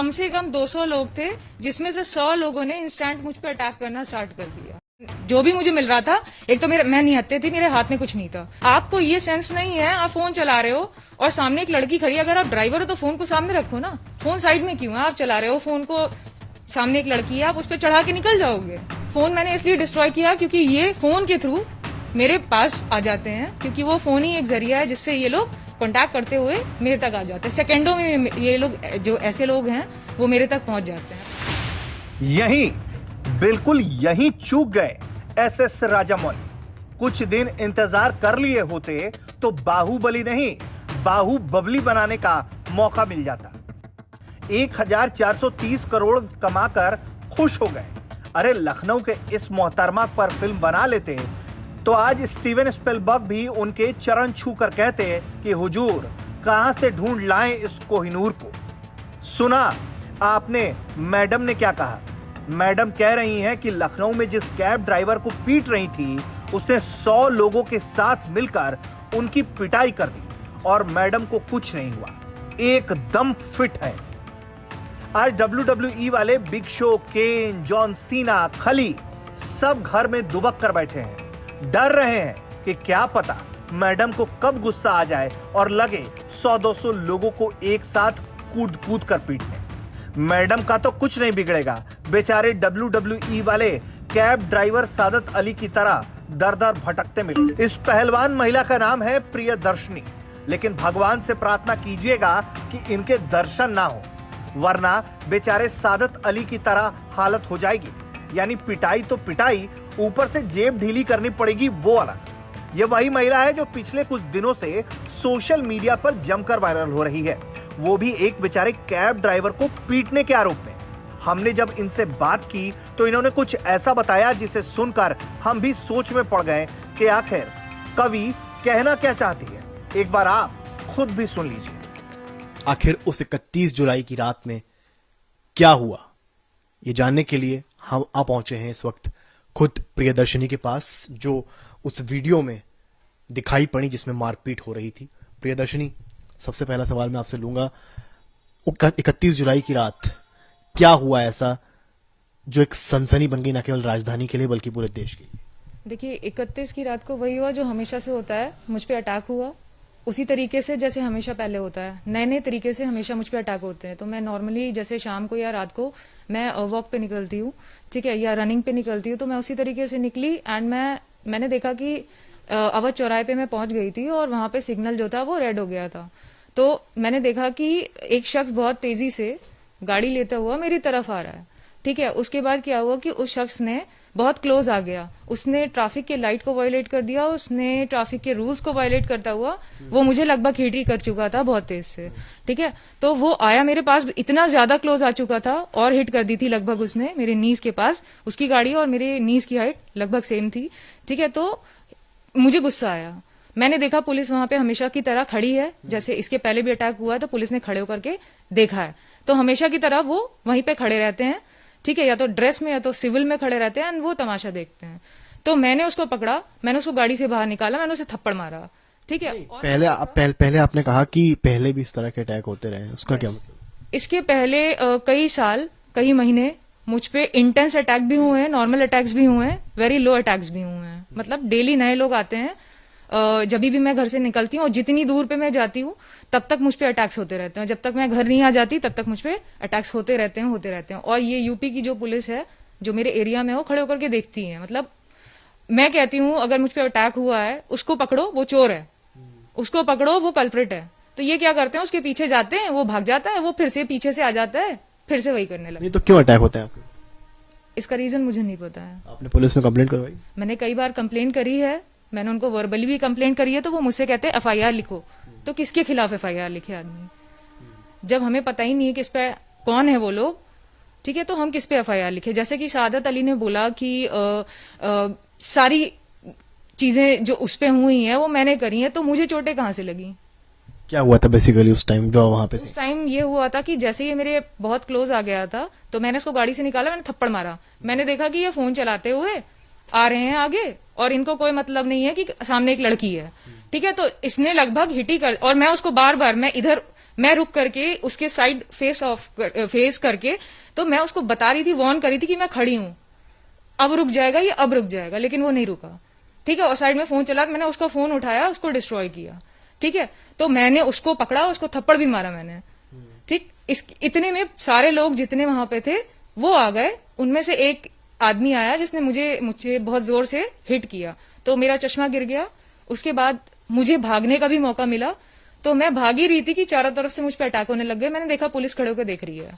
कम से कम 200 लोग थे, जिसमें से 100 लोगों ने इंस्टेंट मुझ पर अटैक करना स्टार्ट कर दिया। जो भी मुझे मिल रहा था, एक तो मैं निहत्थे थी, मेरे हाथ में कुछ नहीं था। आपको ये सेंस नहीं है, आप फोन चला रहे हो और सामने एक लड़की खड़ी है, अगर आप ड्राइवर हो तो फोन को सामने रखो ना, फोन साइड में क्यों है? आप चला रहे हो फोन को, सामने एक लड़की है, आप उस पर चढ़ा के निकल जाओगे। फोन मैंने इसलिए डिस्ट्रॉय किया क्योंकि ये फोन के थ्रू मेरे पास आ जाते हैं, क्योंकि वो फोन ही एक जरिया है जिससे ये लोग कांटेक्ट करते हुए मेरे तक आ जाते हैं। सेकंडों में ये लोग, जो ऐसे लोग हैं, वो मेरे तक पहुंच जाते हैं। यही, बिल्कुल यही चूक गए एसएस राजामौली। कुछ दिन इंतजार कर लिए होते तो बाहुबली नहीं, बाहुबबली बनाने का मौका मिल जाता। 1430 करोड़ कमाकर खुश हो गए। अरे लखनऊ के इस मोहतरमा पर फिल्म बना लेते तो आज स्टीवन स्पिलबर्ग भी उनके चरण छू कर कहते कि हुजूर कहां से ढूंढ लाएं इस कोहिनूर को। सुना आपने मैडम ने क्या कहा? मैडम कह रही हैं कि लखनऊ में जिस कैब ड्राइवर को पीट रही थी, उसने 100 लोगों के साथ मिलकर उनकी पिटाई कर दी और मैडम को कुछ नहीं हुआ, एकदम फिट है। आज WWE वाले बिग शो, केन, जॉन सीना, खली सब घर में दुबक कर बैठे हैं, डर रहे हैं कि क्या पता मैडम को कब गुस्सा आ जाए और लगे 100-200 लोगों को एक साथ कूद कूद कर पीटने। मैडम का तो कुछ नहीं बिगड़ेगा, बेचारे WWE वाले कैब ड्राइवर सादत अली की तरह दर दर भटकते मिले। इस पहलवान महिला का नाम है प्रियदर्शनी, लेकिन भगवान से प्रार्थना कीजिएगा कि इनके दर्शन ना हो, वरना बेचारे सादत अली की तरह हालत हो जाएगी। यानी पिटाई तो पिटाई, ऊपर से जेब ढीली करनी पड़ेगी, वो अलग। यह वही महिला है जो पिछले कुछ दिनों से सोशल मीडिया पर जमकर वायरल हो रही है, वो भी एक बेचारे कैब ड्राइवर को पीटने के आरोप में। हमने जब इनसे बात की तो इन्होंने कुछ ऐसा बताया जिसे सुनकर हम भी सोच में पड़ गए कि आखिर कवि कहना क्या चाहती है। एक बार आप खुद भी सुन लीजिए। आखिर उस 31 जुलाई की रात में क्या हुआ, ये जानने के लिए हम आ पहुंचे हैं इस वक्त खुद प्रियदर्शनी के पास, जो उस वीडियो में दिखाई पड़ी जिसमें मारपीट हो रही थी। प्रियदर्शनी, सबसे पहला सवाल मैं आपसे लूंगा, 31 जुलाई की रात क्या हुआ ऐसा जो एक सनसनी बन गई, न केवल राजधानी के लिए बल्कि पूरे देश के लिए? देखिए, 31 की रात को वही हुआ जो हमेशा से होता है, मुझ पे अटैक हुआ उसी तरीके से जैसे हमेशा पहले होता है। नए नए तरीके से हमेशा मुझ पे अटैक होते हैं। तो मैं नॉर्मली जैसे शाम को या रात को मैं वॉक पे निकलती हूँ, ठीक है, या रनिंग पे निकलती हूँ, तो मैं उसी तरीके से निकली एंड मैंने देखा कि अवध चौराहे पे मैं पहुंच गई थी और वहां पे सिग्नल जो था वो रेड हो गया था। तो मैंने देखा कि एक शख्स बहुत तेजी से गाड़ी लेता हुआ मेरी तरफ आ रहा है, ठीक है। उसके बाद क्या हुआ कि उस शख्स ने बहुत क्लोज आ गया, उसने ट्रैफिक के लाइट को वायलेट कर दिया, उसने ट्रैफिक के रूल्स को वायलेट करता हुआ वो मुझे लगभग हिट ही कर चुका था बहुत तेज से, ठीक है। तो वो आया मेरे पास, इतना ज्यादा क्लोज आ चुका था और हिट कर दी थी लगभग उसने मेरे नीज के पास। उसकी गाड़ी और मेरे नीज की हाइट लगभग सेम थी, ठीक है। तो मुझे गुस्सा आया, मैंने देखा पुलिस वहां पे हमेशा की तरह खड़ी है, जैसे इसके पहले भी अटैक हुआ तो पुलिस ने खड़े होकर के देखा है, तो हमेशा की तरह वो वहीं पे खड़े रहते हैं, ठीक है, या तो ड्रेस में या तो सिविल में खड़े रहते हैं एंड वो तमाशा देखते हैं। तो मैंने उसको पकड़ा, मैंने उसको गाड़ी से बाहर निकाला, मैंने उसे थप्पड़ मारा, ठीक है। पहले आपने कहा कि पहले भी इस तरह के अटैक होते रहे, उसका क्या मतलब? इसके पहले कई साल, कई महीने मुझ पे इंटेंस अटैक भी हुए हैं, नॉर्मल अटैक्स भी हुए हैं, वेरी लो अटैक्स भी हुए हैं। मतलब डेली नए लोग आते हैं, जब भी मैं घर से निकलती हूँ और जितनी दूर पे मैं जाती हूँ तब तक मुझ पे अटैक्स होते रहते हैं। जब तक मैं घर नहीं आ जाती तब तक मुझ पे अटैक्स होते रहते हैं। और ये यूपी की जो पुलिस है जो मेरे एरिया में, वो खड़े होकर के देखती है। मतलब मैं कहती हूँ अगर मुझ पे अटैक हुआ है उसको पकड़ो, वो चोर है, उसको पकड़ो, वो कल्प्रिट है। तो ये क्या करते हैं, उसके पीछे जाते हैं, वो भाग जाता है, वो फिर से पीछे से आ जाता है, फिर से वही करने लगता है। तो क्यों अटैक होता है आपको? इसका रीजन मुझे नहीं पता है। आपने पुलिस में कंप्लेंट करवाई? मैंने कई बार कंप्लेंट करी है, मैंने उनको वर्बली भी कंप्लेंट करी है, तो वो मुझसे कहते हैं FIR लिखो। तो किसके खिलाफ FIR लिखे आदमी, जब हमें पता ही नहीं है किस पे कौन है वो लोग, ठीक है, तो हम किस पे FIR लिखे? जैसे कि सादत अली ने बोला कि सारी चीजें जो उस पे हुई है वो मैंने करी है, तो मुझे चोटें कहाँ से लगी? क्या हुआ था बेसिकली उस टाइम जो वहां पे? उस टाइम ये हुआ था कि जैसे ये मेरे बहुत क्लोज आ गया था तो मैंने इसको गाड़ी से निकाला, मैंने थप्पड़ मारा। मैंने देखा कि ये फोन चलाते हुए आ रहे हैं आगे और इनको कोई मतलब नहीं है कि सामने एक लड़की है, ठीक है। तो इसने लगभग हिट ही कर, और मैं उसको बार बार, मैं इधर मैं रुक करके उसके साइड फेस करके, तो मैं उसको बता रही थी, वार्न करी थी कि मैं खड़ी हूं, अब रुक जाएगा ये, अब रुक जाएगा, लेकिन वो नहीं रुका। ठीक है, और साइड में फोन चला, मैंने उसका फोन उठाया, उसको डिस्ट्रॉय किया। ठीक है, तो मैंने उसको पकड़ा, उसको थप्पड़ भी मारा मैंने। ठीक, इतने में सारे लोग जितने वहां पे थे वो आ गए। उनमें से एक आदमी आया जिसने मुझे बहुत जोर से हिट किया, तो मेरा चश्मा गिर गया। उसके बाद मुझे भागने का भी मौका मिला, तो मैं भाग ही रही थी कि चारों तरफ से मुझ पर अटैक होने लग गए। मैंने देखा पुलिस खड़े होकर देख रही है।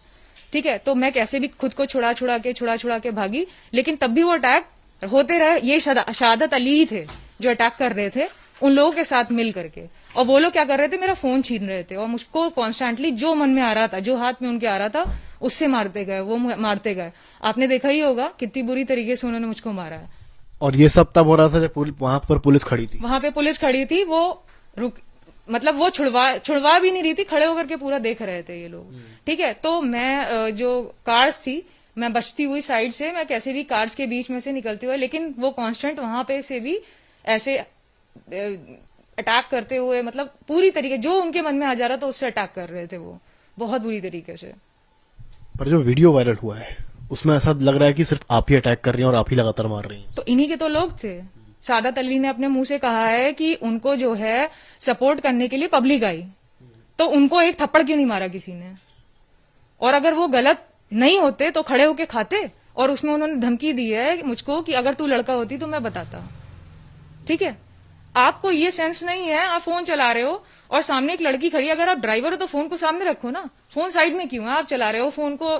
ठीक है, तो मैं कैसे भी खुद को छुड़ा के भागी, लेकिन तब भी वो अटैक होते रहे। ये शहादत अली ही थे जो अटैक कर रहे थे उन लोगों के साथ मिल करके, और वो लोग क्या कर रहे थे, मेरा फोन छीन रहे थे और मुझको कॉन्स्टेंटली जो मन में आ रहा था, जो हाथ में उनके आ रहा था, उससे मारते गए, वो मारते गए। आपने देखा ही होगा कितनी बुरी तरीके से उन्होंने मुझको मारा है। और ये सब तब हो रहा था जब वहां पर पुलिस खड़ी थी? वहां पे पुलिस खड़ी थी, वो मतलब वो छुड़वा भी नहीं रही थी, खड़े होकर के पूरा देख रहे थे ये लोग। ठीक है, तो मैं जो कार्स थी, मैं बचती हुई साइड से, मैं कैसे भी कार्स के बीच में से निकलती हुई, लेकिन वो कांस्टेंट वहां पे से भी ऐसे अटैक करते हुए, मतलब पूरी तरीके जो उनके मन में आ जा रहा था उससे अटैक कर रहे थे वो, बहुत बुरी तरीके से। पर जो वीडियो वायरल हुआ है उसमें ऐसा लग रहा है कि सिर्फ आप ही अटैक कर रही हैं और आप ही लगातार मार रही हैं। तो इन्हीं के तो लोग थे। सादत अली ने अपने मुंह से कहा है कि उनको जो है सपोर्ट करने के लिए पब्लिक आई, तो उनको एक थप्पड़ क्यों नहीं मारा किसी ने? और अगर वो गलत नहीं होते तो खड़े होके खाते। और उसमें उन्होंने धमकी दी है मुझको कि अगर तू लड़का होती तो मैं बताता। ठीक है, आपको ये सेंस नहीं है, आप फोन चला रहे हो और सामने एक लड़की खड़ी है, अगर आप ड्राइवर हो तो फोन को सामने रखो ना, फोन साइड में क्यों है? आप चला रहे हो फोन को,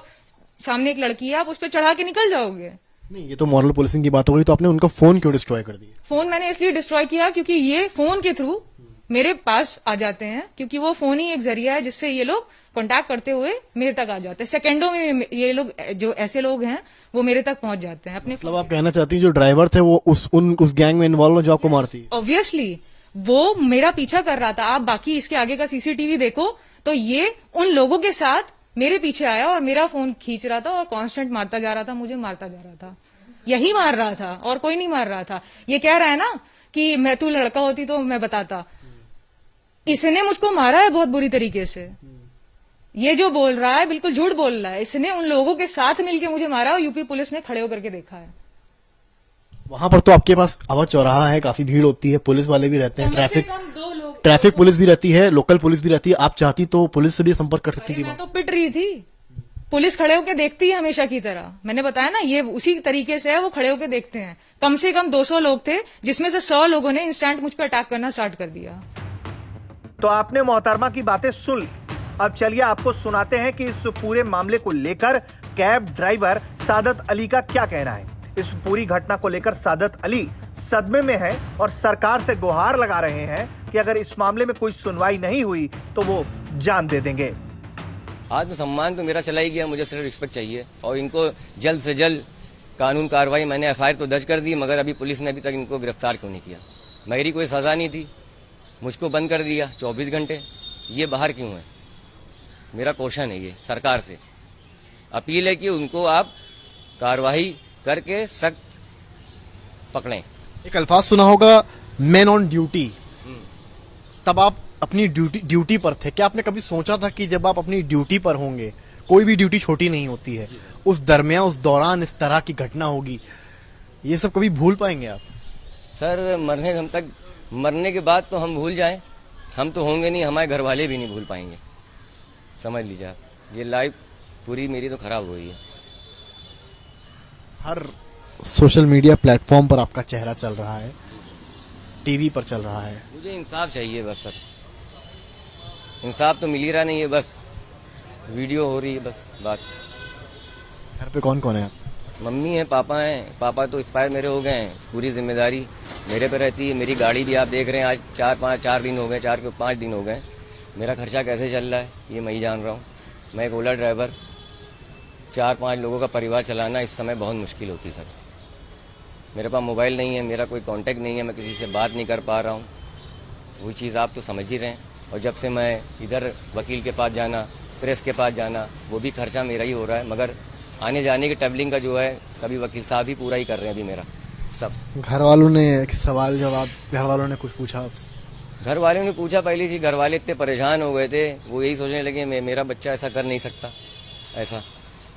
सामने एक लड़की है, आप उस पर चढ़ा के निकल जाओगे। नहीं, ये तो मॉरल पुलिसिंग की बात हो गई, तो आपने उनका फोन क्यों डिस्ट्रॉय कर दिया? फोन मैंने इसलिए डिस्ट्रॉय किया क्योंकि ये फोन के थ्रू मेरे पास आ जाते हैं, क्योंकि वो फोन ही एक जरिया है जिससे ये लोग कांटेक्ट करते हुए मेरे तक आ जाते हैं। सेकंडों में ये लोग, जो ऐसे लोग हैं, वो मेरे तक पहुंच जाते हैं अपने। मतलब आप कहना चाहती हैं जो ड्राइवर थे वो उस गैंग में इन्वॉल्व हो जो आपको मारती है? ऑब्वियसली वो मेरा पीछा कर रहा था। आप बाकी इसके आगे का सीसीटीवी देखो तो ये उन लोगों के साथ मेरे पीछे आया और मेरा फोन खींच रहा था और कांस्टेंट मारता जा रहा था, मुझे मारता जा रहा था। यही मार रहा था और कोई नहीं मार रहा था। ये कह रहा है ना कि मैं तू लड़का होती तो मैं बताता। इसने मुझको मारा है बहुत बुरी तरीके से। ये जो बोल रहा है बिल्कुल झूठ बोल रहा है। इसने उन लोगों के साथ मिलकर मुझे मारा और यूपी पुलिस ने खड़े होकर के देखा है। वहां पर तो आपके पास अवध चौराहा है, काफी भीड़ होती है, पुलिस वाले भी रहते हैं, ट्रैफिक पुलिस भी रहती है, लोकल पुलिस भी रहती है। आप चाहती तो पुलिस से भी संपर्क कर सकती थी। मैं तो पिट रही थी, पुलिस खड़े होकर देखती है हमेशा की तरह। मैंने बताया ना, ये उसी तरीके से है, वो खड़े होकर देखते हैं। कम से कम 200 लोग थे, जिसमें से 100 लोगों ने इंस्टेंट मुझ पर अटैक करना स्टार्ट कर दिया। तो आपने मोहतरमा की बातें सुन ली। अब चलिए आपको सुनाते हैं कि इस पूरे मामले को लेकर कैब ड्राइवर सादत अली का क्या कहना है। इस पूरी घटना को लेकर सादत अली सदमे में है और सरकार से गुहार लगा रहे हैं कि अगर इस मामले में कोई सुनवाई नहीं हुई तो वो जान दे देंगे। आत्मसम्मान तो मेरा चला ही गया, मुझे सिर्फ रिस्पेक्ट चाहिए और इनको जल्द से जल्द कानून कार्रवाई। मैंने एफआईआर तो दर्ज कर दी, मगर अभी पुलिस ने अभी तक इनको गिरफ्तार क्यों नहीं किया? मेरी कोई सजा नहीं थी, मुझको बंद कर दिया 24 घंटे। ये बाहर क्यों है? मेरा क्वेश्चन है ये सरकार से। अपील है कि उनको आप कार्रवाई करके सख्त पकड़ें। एक अल्फाज सुना होगा, मैन ऑन ड्यूटी। तब आप अपनी ड्यूटी पर थे। क्या आपने कभी सोचा था कि जब आप अपनी ड्यूटी पर होंगे, कोई भी ड्यूटी छोटी नहीं होती है, उस दरमियान उस दौरान इस तरह की घटना होगी, ये सब कभी भूल पाएंगे आप? सर मरने के बाद तो हम भूल जाएं, हम तो होंगे नहीं, हमारे घर वाले भी नहीं भूल पाएंगे। समझ लीजिए आप, ये लाइफ पूरी मेरी तो खराब हुई है। हर सोशल मीडिया प्लेटफॉर्म पर आपका चेहरा चल रहा है, टीवी पर चल रहा है। मुझे इंसाफ चाहिए बस सर, इंसाफ तो मिल ही रहा नहीं है, बस वीडियो हो रही है बस बात। घर पे कौन कौन है आप? मम्मी है, पापा हैं। पापा तो एक्सपायर मेरे हो गए हैं, पूरी जिम्मेदारी मेरे पे रहती है। मेरी गाड़ी भी आप देख रहे हैं, आज 4 दिन हो गए, 4 के 5 दिन हो गए। मेरा खर्चा कैसे चल रहा है ये मैं ही जान रहा हूँ। मैं एक ओला ड्राइवर, 4-5 लोगों का परिवार चलाना इस समय बहुत मुश्किल होती सर। मेरे पास मोबाइल नहीं है, मेरा कोई कांटेक्ट नहीं है, मैं किसी से बात नहीं कर पा रहा हूँ। वही चीज़ आप तो समझ ही रहे हैं। और जब से मैं इधर वकील के पास जाना, प्रेस के पास जाना, वो भी खर्चा मेरा ही हो रहा है। मगर आने जाने की ट्रैवलिंग का जो है, कभी वकील साहब ही पूरा ही कर रहे हैं अभी मेरा सब। घर वालों ने एक सवाल जवाब, घर वालों ने कुछ पूछा आपसे? घर वालों ने पूछा पहली चीज, घर वाले इतने परेशान हो गए थे, वो यही सोचने लगे मेरा बच्चा ऐसा कर नहीं सकता ऐसा।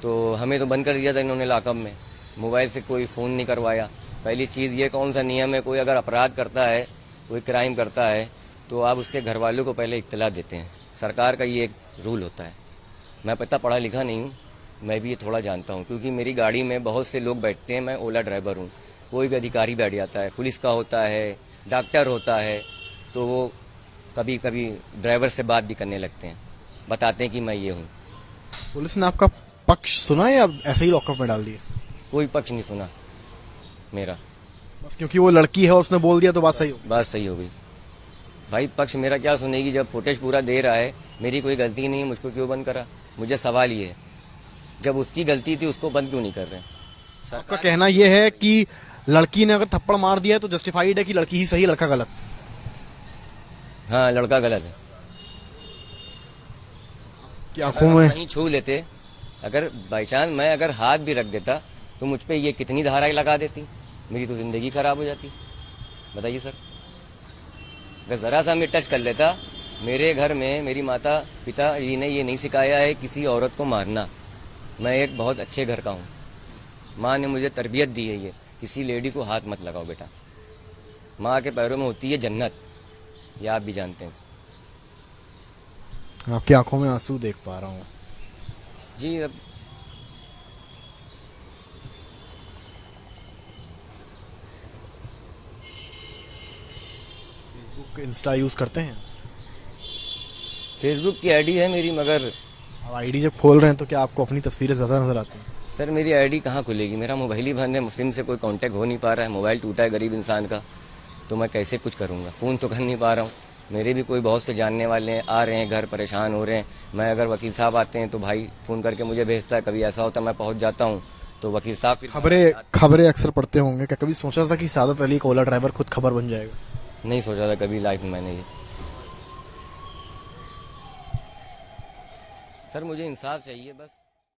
तो हमें तो बंद कर दिया था इन्होंने लॉकअप में, मोबाइल से कोई फ़ोन नहीं करवाया। पहली चीज़ ये कौन सा नियम है, कोई अगर अपराध करता है, कोई क्राइम करता है, तो आप उसके घर वालों को पहले इत्तला देते हैं। सरकार का ये एक रूल होता है। मैं पता पढ़ा लिखा नहीं हूँ, मैं भी ये थोड़ा जानता हूँ, क्योंकि मेरी गाड़ी में बहुत से लोग बैठते हैं, मैं ओला ड्राइवर हूँ, कोई भी अधिकारी बैठ जाता है, पुलिस का होता है, डॉक्टर होता है, तो वो कभी कभी ड्राइवर से बात भी करने लगते हैं, बताते हैं कि मैं ये हूँ। पुलिस ने आपका पक्ष सुना या ऐसे ही लॉकअप में डाल दिए? कोई पक्ष नहीं सुना मेरा, बस क्योंकि वो लड़की है और उसने बोल दिया तो बात सही हो? बात सही हो गई। भाई पक्ष मेरा क्या सुनेगी, जब फुटेज पूरा दे रहा है, मेरी कोई गलती नहीं है, मुझको क्यों बंद करा? मुझे सवाल ये है, जब उसकी गलती थी उसको बंद क्यों नहीं कर रहे? आपका कहना यह है कि लड़की ने अगर थप्पड़ मार दिया है तो जस्टिफाइड है कि लड़की ही सही, लड़का गलत? हाँ, लड़का गलत है। कि आंखों में कहीं छू लेते, अगर बाई चांस मैं अगर हाथ भी रख देता तो मुझ पे ये कितनी धाराएं लगा देती, मेरी तो जिंदगी खराब हो जाती। बताइए सर, अगर जरा सा मैं टच कर लेता, मेरे घर में मेरी माता पिता जी ने ये नहीं सिखाया है किसी औरत को मारना। मैं एक बहुत अच्छे घर का हूँ, माँ ने मुझे तरबियत दी है ये, किसी लेडी को हाथ मत लगाओ बेटा, माँ के पैरों में होती है जन्नत, ये आप भी जानते हैं। आपकी आंखों में आंसू देख पा रहा हूँ जी। अब फेसबुक इंस्टा यूज करते हैं? फेसबुक की आईडी है मेरी, मगर अब आईडी जब खोल रहे हैं तो क्या आपको अपनी तस्वीरें ज्यादा नजर आती हैं? सर मेरी आईडी कहाँ खुलेगी, मेरा मोबाइल ही बंद है, मुस्लिम से कोई कांटेक्ट हो नहीं पा रहा है, मोबाइल टूटा है गरीब इंसान का, तो मैं कैसे कुछ करूँगा? फ़ोन तो कर नहीं पा रहा हूँ। मेरे भी कोई बहुत से जानने वाले हैं, आ रहे हैं घर, परेशान हो रहे हैं। मैं अगर वकील साहब आते हैं तो भाई फ़ोन करके मुझे भेजता है, कभी ऐसा होता है मैं पहुँच जाता हूँ तो वकील साहब फिर खबरें अक्सर पढ़ते होंगे, क्या कभी सोचा था कि सादत अली का ओला ड्राइवर खुद खबर बन जाएगा? नहीं सोचा था कभी लाइफ में मैंने ये। सर मुझे इंसाफ चाहिए बस।